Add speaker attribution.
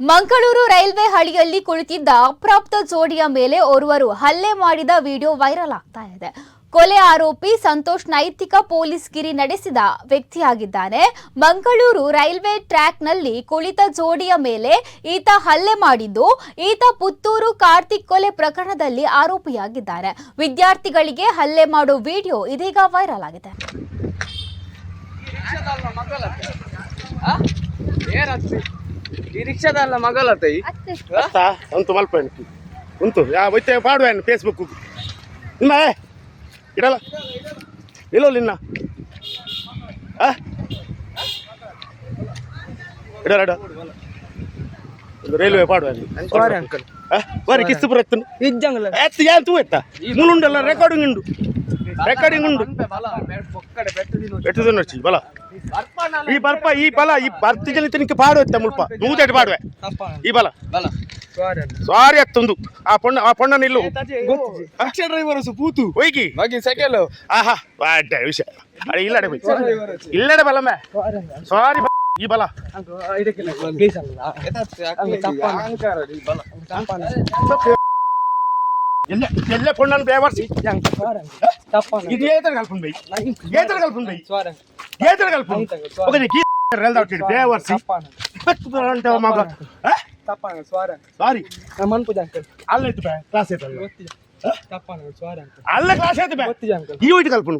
Speaker 1: Mangaluru railway ಹಳಿಯಲ್ಲಿ ಕುಳಿತಿದ್ದ ಅಪ್ರಾಪ್ತ ಜೋಡಿಯ ಮೇಲೆ ಓರ್ವರು ಹಲ್ಲೆ ಮಾಡಿದ ವಿಡಿಯೋ ವೈರಲ್ ಆಗ್ತಾ ಇದೆ. ಕೊಲೆ ಆರೋಪಿ ಸಂತೋಷ್ ನೈತಿಕ ಪೊಲೀಸ್ ಗಿರಿ ನಡೆಸಿದ ವ್ಯಕ್ತಿಯಾಗಿದ್ದಾನೆ. ಮಂಗಳೂರು ರೈಲ್ವೆ ಟ್ರ್ಯಾಕ್ನಲ್ಲಿ ಕುಳಿತ ಜೋಡಿಯ ಮೇಲೆ ಈತ ಹಲ್ಲೆ ಮಾಡಿದ್ದು, ಈತ ಪುತ್ತೂರು ಕಾರ್ತಿಕ್ ಕೊಲೆ ಪ್ರಕರಣದಲ್ಲಿ ಆರೋಪಿಯಾಗಿದ್ದಾನೆ. ವಿದ್ಯಾರ್ಥಿಗಳಿಗೆ ಹಲ್ಲೆ ಮಾಡೋ ವಿಡಿಯೋ ಇದೀಗ ವೈರಲ್ ಆಗಿದೆ.
Speaker 2: ಈ ರಿಕ್ಷಾದಲ್ಲ ಮಗಳತ್ತ
Speaker 3: ಅತ್ತ ಅಂತು ಮಲ್ಪ ಉಂಟು ಒಯ್ತೆ ಪಾಡುವ ಫೇಸ್ಬುಕ್ ನಿಮ್ಮ ಇಡಲ್ಲ ಇಲ್ಲೋ ನಿನ್ನ ಇಡ ಒಂದು ರೈಲ್ವೆ ಪಾಡುವ ಬಾರಿ ಕಿಸ್ತುಪುರ ಎತ್ತು ಎತ್ತು ಯಾರು ತೂ ಎತ್ತ ಮೂಲುಂಡಲ್ಲ ರೆಕಾರ್ಡಿಂಗ್ ಉಂಡು ಬೆಟ್ಟದ ನಡ್ಚಿ ಬಲ ಈ ಬರ್ಪ ಈ ಬಲ ಈ ಬರ್ತಿ ಜನ ತಿನ್ಕೆ ಪಾಡು ಎತ್ತ ಮುಲ್ಪ ನೂತೇಟ್ ಪಾಡುವೆ ಈ ಬಲ ಸಾರಿ ಅತ್ತೊಂದು ಆ ಪೊಣ್ಣನ ಇಲ್ಲು
Speaker 2: ಡ್ರೈವರ್ ಪೂತು
Speaker 3: ಹೋಗಿ
Speaker 2: ಮಗಿ ಸೆಕೆಲ್
Speaker 3: ಆಹಾ ಬಾಡ ವಿಷಯ ಅರೆ ಇಲ್ಲಡೆ ಹೋಯ್ ಇಲ್ಲಡೆ ಬಲಮೆ ಸಾರಿ ಈ ಬಲ ಎಲ್ಲ ಪೊಣ್ಣನ ಬೇವರ್ಸಿ ಇದು ಏತರ ಕಲ್ಪನ್ ಬೈ ಏತರ ಕಲ್ಪನ್ ಬೈ ಏತರ ಕಲ್ಪನ್ ಓಕೆ ಕಿ ರೆಲ್ದ ಔಟ್ ಬೇವರ್ಸಿ ಬೆತ್ತು ಅಂತ ಮಗ
Speaker 2: ತಪ್ಪಾನ ಸ್ವಾರ
Speaker 3: ಸಾರಿ
Speaker 2: ನಮ್ಮನ್ ಪೂಜಾ ಅಂಕಲ್
Speaker 3: ಅಲ್ಲ ಇತ್ತು ಬೈ ಕ್ಲಾಸ್ ಐತಲ್ಲ
Speaker 2: ತಪ್ಪಾನ ಸ್ವಾರ ಅಂಕಲ್
Speaker 3: ಅಲ್ಲ ಕ್ಲಾಸ್ ಐತು ಬೈ
Speaker 2: ಗೊತ್ತಿದೆ ಅಂಕಲ್
Speaker 3: ಈ ಹೋಯ್ತು ಕಲ್ಪನು